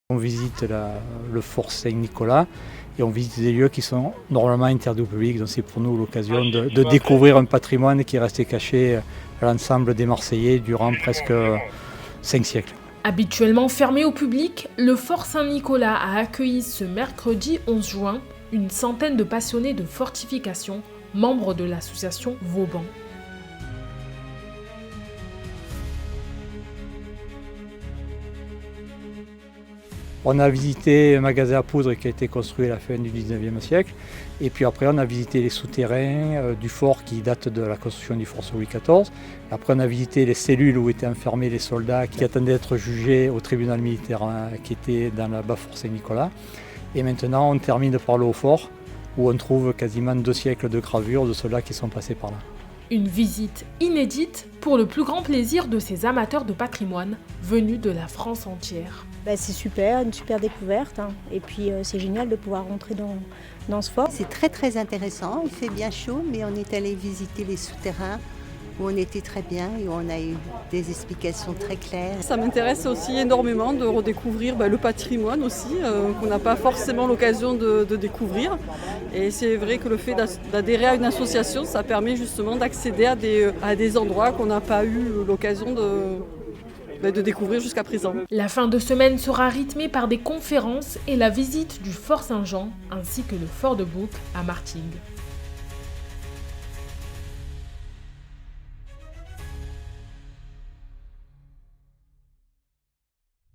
On visite le fort Saint-Nicolas et on visite des lieux qui sont normalement interdits au public. Donc c'est pour nous l'occasion de découvrir un patrimoine qui est resté caché à l'ensemble des Marseillais durant presque 5 siècles. Habituellement fermé au public, le fort Saint-Nicolas a accueilli ce mercredi 11 juin une centaine de passionnés de fortification, membres de l'association Vauban. On a visité un magasin à poudre qui a été construit à la fin du 19e siècle. Et puis après, on a visité les souterrains du fort qui datent de la construction du fort sous Louis XIV. Après, on a visité les cellules où étaient enfermés les soldats qui attendaient d'être jugés au tribunal militaire qui était dans le bas-fort Saint-Nicolas. Et maintenant, on termine par le haut-fort où on trouve quasiment 2 siècles de gravures de soldats qui sont passés par là. Une visite inédite pour le plus grand plaisir de ces amateurs de patrimoine venus de la France entière. C'est super, une super découverte. Et puis c'est génial de pouvoir rentrer dans ce fort. C'est très intéressant, il fait bien chaud, mais on est allé visiter les souterrains où on était très bien et où on a eu des explications très claires. Ça m'intéresse aussi énormément de redécouvrir le patrimoine aussi, qu'on n'a pas forcément l'occasion de découvrir. Et c'est vrai que le fait d'adhérer à une association, ça permet justement d'accéder à des endroits qu'on n'a pas eu l'occasion de découvrir jusqu'à présent. La fin de semaine sera rythmée par des conférences et la visite du Fort Saint-Jean ainsi que le Fort de Bouc à Martigues.